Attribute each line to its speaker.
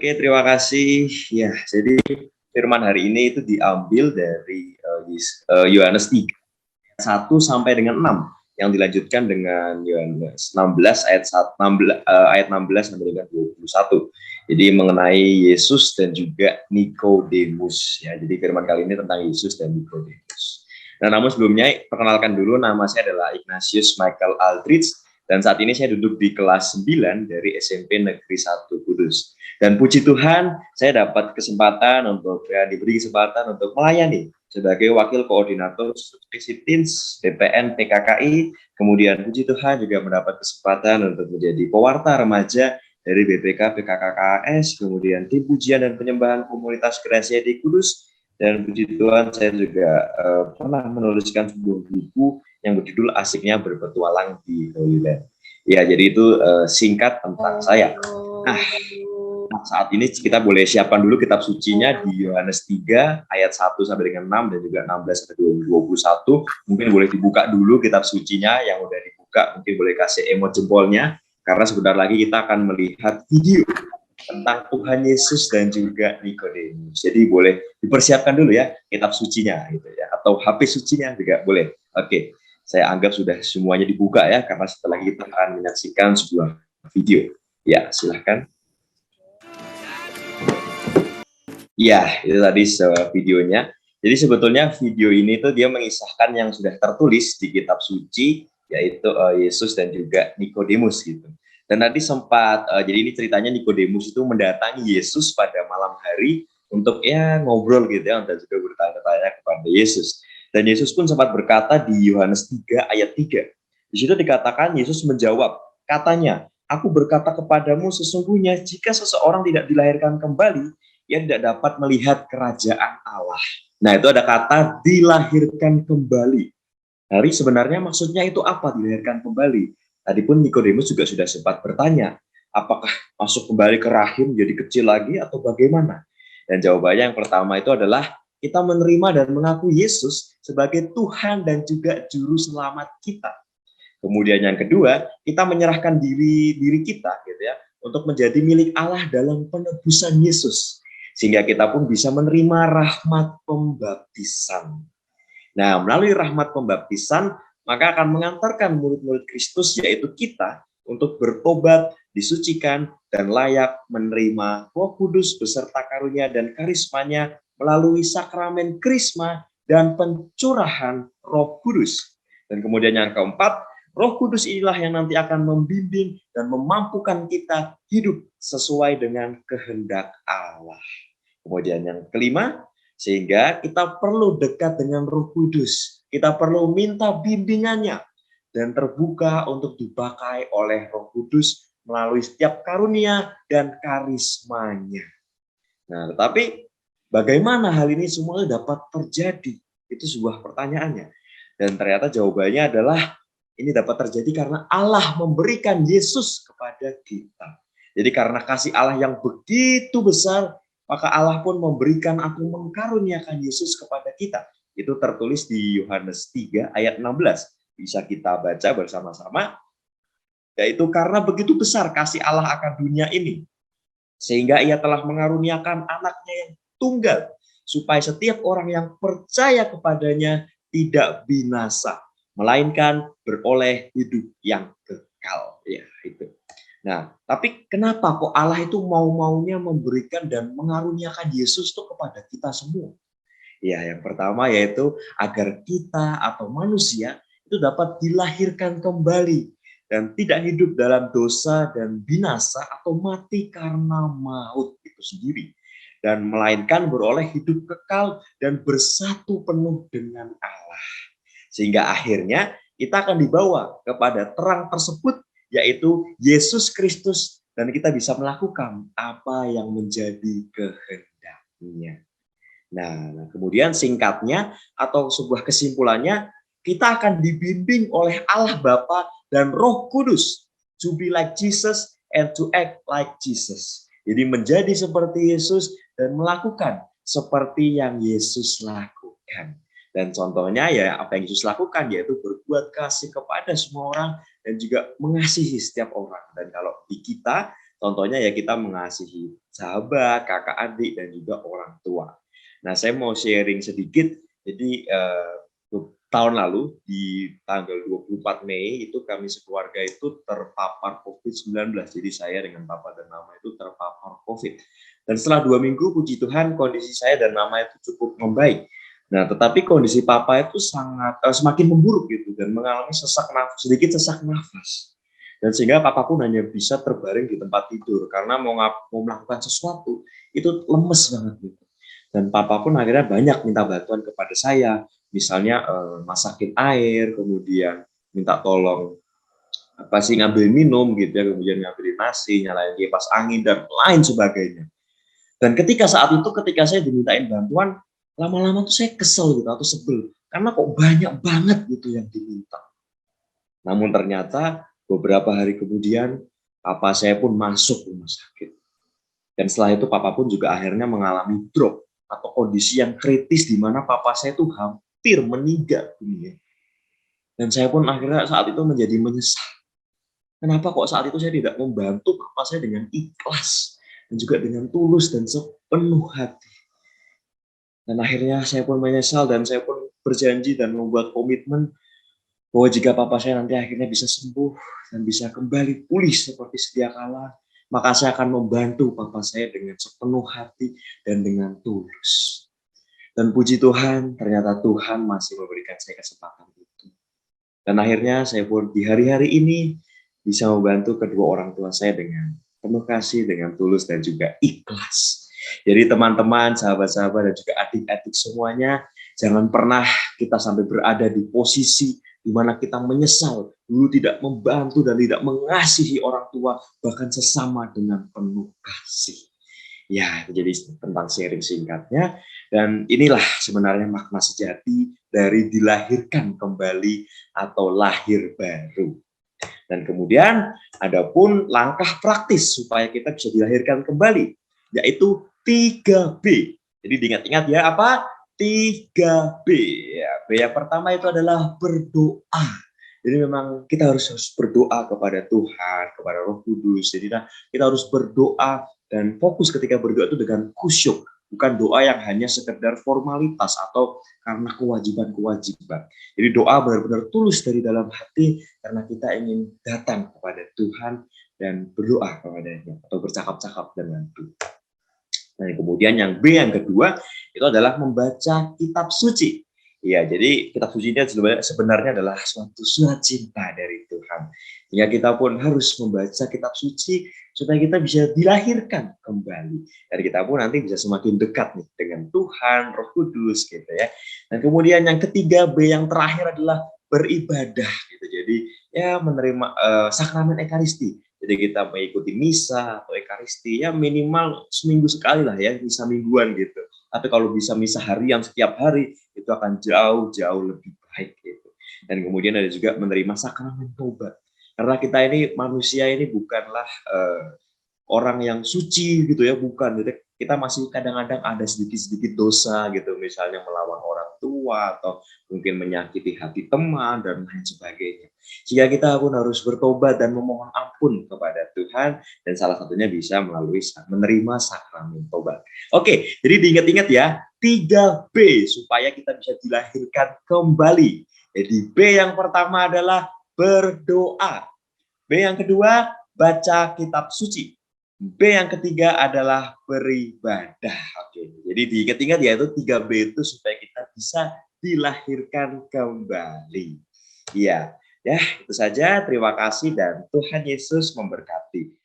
Speaker 1: Oke, terima kasih. Ya, jadi firman hari ini itu diambil dari Yohanes 3, 1 sampai dengan 6, yang dilanjutkan dengan Yohanes 16 ayat 16 sampai dengan 21. Jadi mengenai Yesus dan juga Nikodemus. Ya, jadi firman kali ini tentang Yesus dan Nikodemus. Nah, namun sebelumnya perkenalkan dulu, nama saya adalah Ignatius Michael Aldrich dan saat ini saya duduk di kelas 9 dari SMP Negeri 1 Kudus. Dan puji Tuhan, saya dapat kesempatan diberi kesempatan untuk melayani sebagai wakil koordinator Sitins BPN PKKI. Kemudian puji Tuhan juga mendapat kesempatan untuk menjadi pewarta remaja dari BPK PKKKS, kemudian tim pujian dan penyembahan komunitas Gracia di Kudus. Dan puji Tuhan, saya juga pernah menuliskan sebuah buku yang berjudul Asiknya Berpetualang di Holy Land. Ya, jadi itu singkat tentang saya. Nah, saat ini kita boleh siapkan dulu kitab sucinya di Yohanes 3 ayat 1 sampai dengan 6 dan juga 16 sampai 21. Mungkin boleh dibuka dulu kitab sucinya, yang udah dibuka mungkin boleh kasih emot jempolnya, karena sebentar lagi kita akan melihat video tentang Tuhan Yesus dan juga Nikodemus. Jadi boleh dipersiapkan dulu ya kitab sucinya gitu ya, atau HP sucinya juga boleh. Oke, saya anggap sudah semuanya dibuka ya, karena setelah kita akan menyaksikan sebuah video. Ya, silahkan. Ya, itu tadi videonya. Jadi sebetulnya video ini tuh dia mengisahkan yang sudah tertulis di kitab suci, yaitu Yesus dan juga Nikodemus gitu. Dan tadi sempat, jadi ini ceritanya Nikodemus itu mendatangi Yesus pada malam hari untuk ya ngobrol gitu ya, dan juga bertanya-tanya kepada Yesus. Dan Yesus pun sempat berkata di Yohanes 3 ayat 3. Di situ dikatakan Yesus menjawab, katanya, aku berkata kepadamu sesungguhnya jika seseorang tidak dilahirkan kembali, ia tidak dapat melihat kerajaan Allah. Nah, itu ada kata dilahirkan kembali. Hari sebenarnya maksudnya itu apa dilahirkan kembali? Tadi pun Nikodemus juga sudah sempat bertanya, apakah masuk kembali ke rahim jadi kecil lagi atau bagaimana? Dan jawabannya yang pertama itu adalah kita menerima dan mengaku Yesus sebagai Tuhan dan juga Juru Selamat kita. Kemudian yang kedua, kita menyerahkan diri kita gitu ya, untuk menjadi milik Allah dalam penebusan Yesus, sehingga kita pun bisa menerima rahmat pembaptisan. Nah, melalui rahmat pembaptisan, maka akan mengantarkan murid-murid Kristus, yaitu kita, untuk bertobat, disucikan, dan layak menerima Roh Kudus beserta karunia dan karismanya melalui sakramen krisma dan pencurahan Roh Kudus. Dan kemudian yang keempat, Roh Kudus inilah yang nanti akan membimbing dan memampukan kita hidup sesuai dengan kehendak Allah. Kemudian yang kelima, sehingga kita perlu dekat dengan Roh Kudus. Kita perlu minta bimbingannya dan terbuka untuk dipakai oleh Roh Kudus melalui setiap karunia dan karismanya. Nah, tetapi bagaimana hal ini semua dapat terjadi? Itu sebuah pertanyaannya. Dan ternyata jawabannya adalah ini dapat terjadi karena Allah memberikan Yesus kepada kita. Jadi karena kasih Allah yang begitu besar, maka Allah pun memberikan aku mengkaruniakan Yesus kepada kita. Itu tertulis di Yohanes 3 ayat 16. Bisa kita baca bersama-sama. Yaitu karena begitu besar kasih Allah akan dunia ini, sehingga ia telah mengaruniakan anaknya yang tunggal, supaya setiap orang yang percaya kepadanya tidak binasa, melainkan beroleh hidup yang kekal. Ya, itu. Nah, tapi kenapa kok Allah itu mau-maunya memberikan dan mengaruniakan Yesus itu kepada kita semua? Ya, yang pertama yaitu agar kita atau manusia itu dapat dilahirkan kembali dan tidak hidup dalam dosa dan binasa atau mati karena maut itu sendiri, dan melainkan beroleh hidup kekal dan bersatu penuh dengan Allah. Sehingga akhirnya kita akan dibawa kepada terang tersebut, yaitu Yesus Kristus, dan kita bisa melakukan apa yang menjadi kehendaknya. Nah, kemudian singkatnya atau sebuah kesimpulannya, kita akan dibimbing oleh Allah Bapa dan Roh Kudus to be like Jesus and to act like Jesus. Jadi menjadi seperti Yesus dan melakukan seperti yang Yesus lakukan. Dan contohnya ya apa yang Yesus lakukan, yaitu berbuat kasih kepada semua orang dan juga mengasihi setiap orang. Dan kalau di kita Contohnya ya kita mengasihi sahabat, kakak adik, dan juga orang tua. Nah, saya mau sharing sedikit. Jadi tahun lalu di tanggal 24 Mei itu kami sekeluarga itu terpapar COVID-19. Jadi saya dengan papa dan mama itu terpapar COVID. Dan setelah 2 minggu, puji Tuhan, kondisi saya dan mama itu cukup membaik. Nah, tetapi kondisi papa itu sangat semakin memburuk gitu dan mengalami sedikit sesak nafas. Dan sehingga papa pun hanya bisa terbaring di tempat tidur karena mau melakukan sesuatu itu lemes banget gitu. Dan papa pun akhirnya banyak minta bantuan kepada saya, misalnya masakin air, kemudian minta tolong ngambil minum gitu ya, kemudian ngambilin nasi, nyalain kipas angin dan lain sebagainya. Dan ketika saya dimintain bantuan, lama-lama tuh saya kesel gitu atau sebel karena kok banyak banget gitu yang diminta. Namun ternyata beberapa hari kemudian papa saya pun masuk rumah sakit. Dan setelah itu papa pun juga akhirnya mengalami drop atau kondisi yang kritis di mana papa saya tuh hampir meninggal dunia. Dan saya pun akhirnya saat itu menjadi menyesal. Kenapa kok saat itu saya tidak membantu papa saya dengan ikhlas dan juga dengan tulus dan sepenuh hati. Dan akhirnya saya pun menyesal dan saya pun berjanji dan membuat komitmen bahwa jika papa saya nanti akhirnya bisa sembuh dan bisa kembali pulih seperti sedia kala, maka saya akan membantu papa saya dengan sepenuh hati dan dengan tulus. Dan puji Tuhan, ternyata Tuhan masih memberikan saya kesempatan itu. Dan akhirnya saya pun di hari-hari ini bisa membantu kedua orang tua saya dengan penuh kasih, dengan tulus dan juga ikhlas. Jadi teman-teman, sahabat-sahabat dan juga adik-adik semuanya, jangan pernah kita sampai berada di posisi di mana kita menyesal dulu tidak membantu dan tidak mengasihi orang tua, bahkan sesama dengan penuh kasih. Ya, jadi tentang sharing singkatnya. Dan inilah sebenarnya makna sejati dari dilahirkan kembali atau lahir baru. Dan kemudian ada pun langkah praktis supaya kita bisa dilahirkan kembali, yaitu 3B. Jadi diingat-ingat ya, apa? 3B. Ya, B yang pertama itu adalah berdoa. Jadi memang kita harus berdoa kepada Tuhan, kepada Roh Kudus. Jadi kita harus berdoa dan fokus ketika berdoa itu dengan khusyuk. Bukan doa yang hanya sekedar formalitas atau karena kewajiban-kewajiban. Jadi doa benar-benar tulus dari dalam hati karena kita ingin datang kepada Tuhan dan berdoa kepadanya atau bercakap-cakap dengan Tuhan. Nah, kemudian yang B yang kedua itu adalah membaca kitab suci. Ya, jadi kitab suci ini sebenarnya adalah suatu surat cinta dari Tuhan. Sehingga kita pun harus membaca kitab suci supaya kita bisa dilahirkan kembali. Dan kita pun nanti bisa semakin dekat nih dengan Tuhan, Roh Kudus gitu ya. Dan kemudian yang ketiga B yang terakhir adalah beribadah gitu. Jadi ya menerima sakramen Ekaristi. Jadi kita mengikuti misa atau ekaristi ya minimal seminggu sekali lah ya, misa mingguan gitu. Tapi kalau bisa misa harian setiap hari itu akan jauh-jauh lebih baik gitu. Dan kemudian ada juga menerima sakramen tobat. Karena kita ini manusia ini bukanlah orang yang suci gitu ya, bukan. Jadi kita masih kadang-kadang ada sedikit-sedikit dosa gitu, misalnya melawan orang tua atau mungkin menyakiti hati teman dan lain sebagainya. Jika kita pun harus bertobat dan memohon ampun kepada Tuhan dan salah satunya bisa melalui menerima sakramen tobat. Oke, jadi diingat-ingat ya, 3B supaya kita bisa dilahirkan kembali. Jadi B yang pertama adalah berdoa. B yang kedua, baca kitab suci. B yang ketiga adalah beribadah. Oke, jadi diingat-ingat ya itu 3B itu supaya kita bisa dilahirkan kembali. Iya, ya itu saja. Terima kasih dan Tuhan Yesus memberkati.